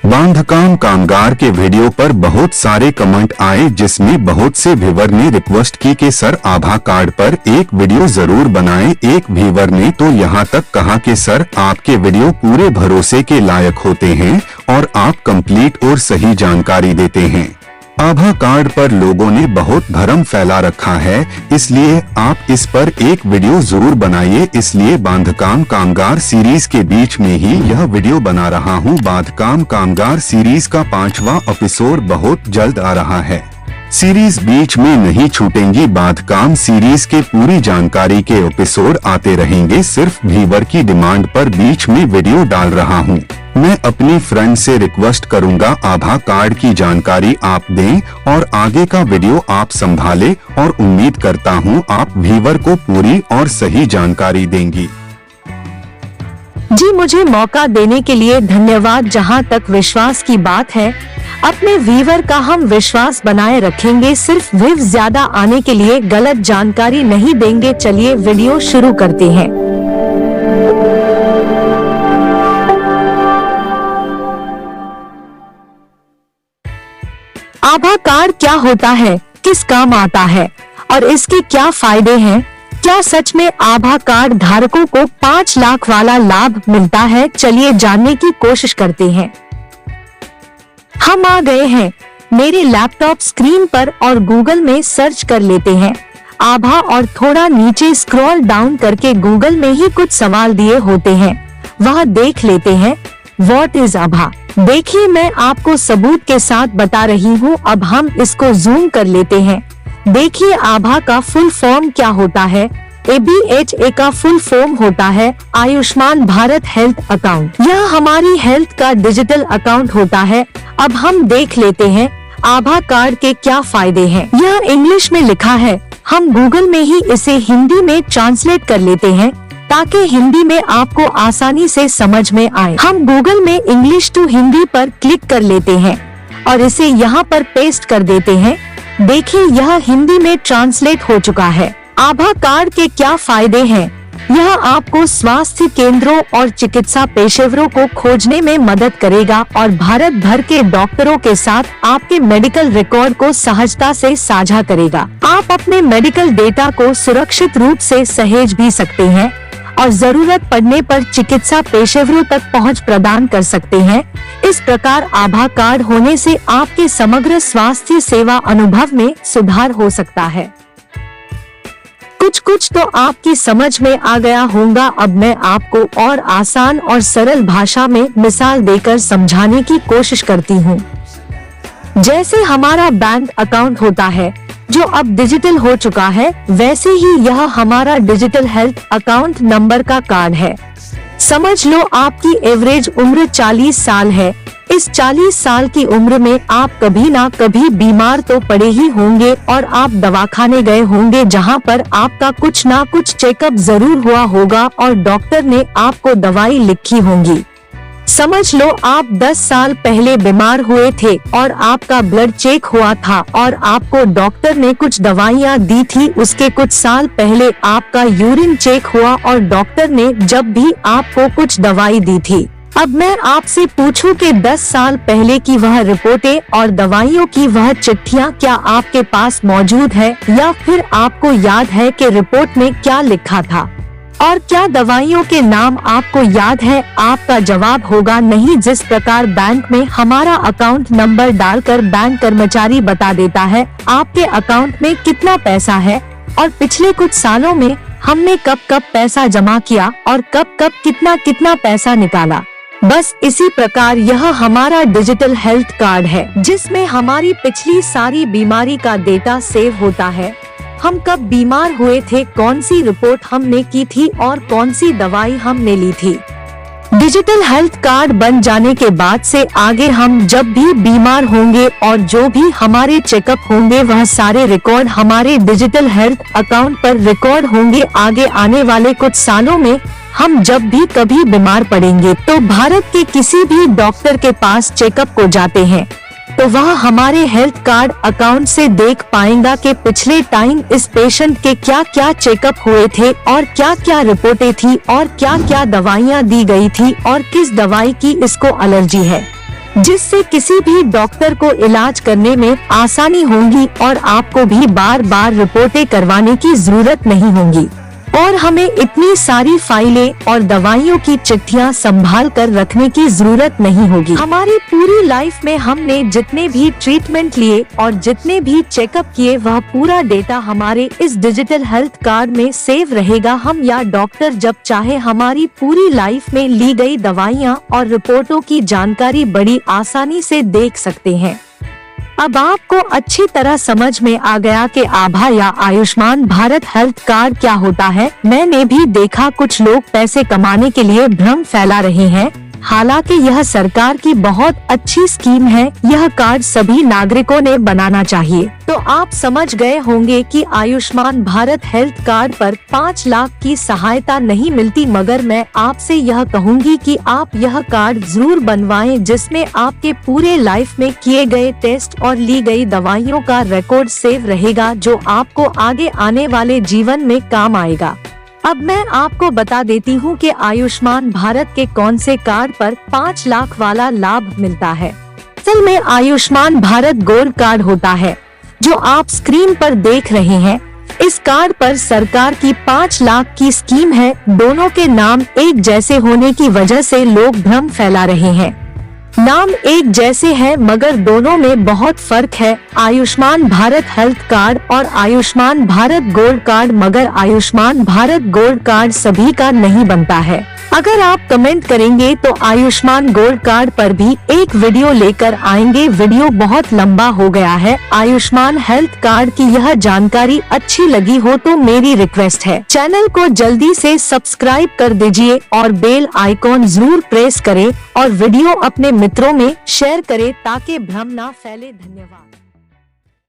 बांधकाम कामगार के वीडियो पर बहुत सारे कमेंट आए, जिसमें बहुत से व्यूवर ने रिक्वेस्ट की कि सर आभा कार्ड पर एक वीडियो जरूर बनाएं। एक व्यूवर ने तो यहाँ तक कहा कि सर आपके वीडियो पूरे भरोसे के लायक होते हैं और आप कंप्लीट और सही जानकारी देते हैं। आभा कार्ड पर लोगों ने बहुत भ्रम फैला रखा है, इसलिए आप इस पर एक वीडियो जरूर बनाइए। इसलिए बांधकाम कामगार सीरीज के बीच में ही यह वीडियो बना रहा हूँ। बांधकाम कामगार सीरीज का 5वां एपिसोड बहुत जल्द आ रहा है। सीरीज बीच में नहीं छूटेंगी। बांधकाम सीरीज के पूरी जानकारी के एपिसोड आते रहेंगे। सिर्फ व्यूवर की डिमांड पर बीच में वीडियो डाल रहा हूँ। मैं अपनी फ्रेंड से रिक्वेस्ट करूंगा आभा कार्ड की जानकारी आप दें और आगे का वीडियो आप संभालें, और उम्मीद करता हूं आप व्यूवर को पूरी और सही जानकारी देंगी। जी, मुझे मौका देने के लिए धन्यवाद। जहां तक विश्वास की बात है, अपने व्यूवर का हम विश्वास बनाए रखेंगे। सिर्फ व्यूज ज्यादा आने के लिए गलत जानकारी नहीं देंगे। चलिए वीडियो शुरू करते हैं। आभा कार्ड क्या होता है, किस काम आता है और इसके क्या फायदे हैं? क्या सच में आभा कार्ड धारकों को 5 लाख वाला लाभ मिलता है? चलिए जानने की कोशिश करते हैं। हम आ गए हैं मेरे लैपटॉप स्क्रीन पर और गूगल में सर्च कर लेते हैं आभा, और थोड़ा नीचे स्क्रॉल डाउन करके गूगल में ही कुछ सवाल दिए होते हैं, वह देख लेते हैं। व्हाट इज आभा? देखिए, मैं आपको सबूत के साथ बता रही हूँ। अब हम इसको जूम कर लेते हैं। देखिए, आभा का फुल फॉर्म क्या होता है? ABHA का फुल फॉर्म होता है आयुष्मान भारत हेल्थ अकाउंट। यह हमारी हेल्थ का डिजिटल अकाउंट होता है। अब हम देख लेते हैं आभा कार्ड के क्या फायदे हैं। यह इंग्लिश में लिखा है, हम गूगल में ही इसे हिंदी में ट्रांसलेट कर लेते हैं ताकि हिंदी में आपको आसानी से समझ में आए। हम गूगल में इंग्लिश टू हिंदी पर क्लिक कर लेते हैं और इसे यहाँ पर पेस्ट कर देते हैं। देखिए, यह हिंदी में ट्रांसलेट हो चुका है। आभा कार्ड के क्या फायदे हैं? यह आपको स्वास्थ्य केंद्रों और चिकित्सा पेशेवरों को खोजने में मदद करेगा और भारत भर के डॉक्टरों के साथ आपके मेडिकल रिकॉर्ड को सहजता से साझा करेगा। आप अपने मेडिकल डेटा को सुरक्षित रूप से सहेज भी सकते हैं और जरूरत पड़ने पर चिकित्सा पेशेवरों तक पहुंच प्रदान कर सकते हैं। इस प्रकार आभा कार्ड होने से आपके समग्र स्वास्थ्य सेवा अनुभव में सुधार हो सकता है। कुछ तो आपकी समझ में आ गया होगा। अब मैं आपको और आसान और सरल भाषा में मिसाल देकर समझाने की कोशिश करती हूँ। जैसे हमारा बैंक अकाउंट होता है जो अब डिजिटल हो चुका है, वैसे ही यह हमारा डिजिटल हेल्थ अकाउंट नंबर का कार्ड है। समझ लो आपकी एवरेज उम्र 40 साल है। इस 40 साल की उम्र में आप कभी ना कभी बीमार तो पड़े ही होंगे और आप दवाखाने गए होंगे, जहां पर आपका कुछ ना कुछ चेकअप जरूर हुआ होगा और डॉक्टर ने आपको दवाई लिखी होंगी। समझ लो आप 10 साल पहले बीमार हुए थे और आपका ब्लड चेक हुआ था और आपको डॉक्टर ने कुछ दवाइयाँ दी थी। उसके कुछ साल पहले आपका यूरिन चेक हुआ और डॉक्टर ने जब भी आपको कुछ दवाई दी थी। अब मैं आपसे पूछूं कि 10 साल पहले की वह रिपोर्टें और दवाइयों की वह चिट्ठियां क्या आपके पास मौजूद है, या फिर आपको याद है कि रिपोर्ट में क्या लिखा था और क्या दवाइयों के नाम आपको याद है? आपका जवाब होगा नहीं। जिस प्रकार बैंक में हमारा अकाउंट नंबर डालकर बैंक कर्मचारी बता देता है आपके अकाउंट में कितना पैसा है और पिछले कुछ सालों में हमने कब कब पैसा जमा किया और कब कब कितना कितना पैसा निकाला, बस इसी प्रकार यह हमारा डिजिटल हेल्थ कार्ड है, जिसमें हमारी पिछली सारी बीमारी का डेटा सेव होता है। हम कब बीमार हुए थे, कौन सी रिपोर्ट हमने की थी और कौन सी दवाई हमने ली थी। डिजिटल हेल्थ कार्ड बन जाने के बाद से आगे हम जब भी बीमार होंगे और जो भी हमारे चेकअप होंगे, वह सारे रिकॉर्ड हमारे डिजिटल हेल्थ अकाउंट पर रिकॉर्ड होंगे। आगे आने वाले कुछ सालों में हम जब भी कभी बीमार पड़ेंगे तो भारत के किसी भी डॉक्टर के पास चेकअप को जाते हैं तो वह हमारे हेल्थ कार्ड अकाउंट से देख पाएगा कि पिछले टाइम इस पेशेंट के क्या क्या चेकअप हुए थे और क्या क्या रिपोर्टें थी और क्या क्या दवाइयाँ दी गई थी और किस दवाई की इसको एलर्जी है। जिससे किसी भी डॉक्टर को इलाज करने में आसानी होगी और आपको भी बार बार रिपोर्टें करवाने की जरूरत नहीं होगी और हमें इतनी सारी फाइलें और दवाइयों की चिट्ठियां संभाल कर रखने की जरूरत नहीं होगी। हमारी पूरी लाइफ में हमने जितने भी ट्रीटमेंट लिए और जितने भी चेकअप किए वह पूरा डेटा हमारे इस डिजिटल हेल्थ कार्ड में सेव रहेगा। हम या डॉक्टर जब चाहे हमारी पूरी लाइफ में ली गई दवाइयाँ और रिपोर्टों की जानकारी बड़ी आसानी से देख सकते हैं। अब आपको अच्छी तरह समझ में आ गया कि आभा या आयुष्मान भारत हेल्थ कार्ड क्या होता है। मैंने भी देखा कुछ लोग पैसे कमाने के लिए भ्रम फैला रहे हैं, हालांकि यह सरकार की बहुत अच्छी स्कीम है। यह कार्ड सभी नागरिकों ने बनाना चाहिए। तो आप समझ गए होंगे कि आयुष्मान भारत हेल्थ कार्ड पर 5 लाख की सहायता नहीं मिलती, मगर मैं आपसे यह कहूंगी कि आप यह कार्ड जरूर बनवाएं, जिसमें आपके पूरे लाइफ में किए गए टेस्ट और ली गई दवाइयों का रिकॉर्ड सेव रहेगा, जो आपको आगे आने वाले जीवन में काम आएगा। अब मैं आपको बता देती हूँ कि आयुष्मान भारत के कौन से कार्ड पर 5 लाख वाला लाभ मिलता है। असल में आयुष्मान भारत गोल्ड कार्ड होता है, जो आप स्क्रीन पर देख रहे हैं। इस कार्ड पर सरकार की 5 लाख की स्कीम है। दोनों के नाम एक जैसे होने की वजह से लोग भ्रम फैला रहे हैं। नाम एक जैसे हैं मगर दोनों में बहुत फर्क है। आयुष्मान भारत हेल्थ कार्ड और आयुष्मान भारत गोल्ड कार्ड, मगर आयुष्मान भारत गोल्ड कार्ड सभी का नहीं बनता है। अगर आप कमेंट करेंगे तो आयुष्मान गोल्ड कार्ड पर भी एक वीडियो लेकर आएंगे। वीडियो बहुत लंबा हो गया है। आयुष्मान हेल्थ कार्ड की यह जानकारी अच्छी लगी हो तो मेरी रिक्वेस्ट है, चैनल को जल्दी से सब्सक्राइब कर दीजिए और बेल आइकॉन जरूर प्रेस करें और वीडियो अपने मित्रों में शेयर करें ताकि भ्रम ना फैले। धन्यवाद।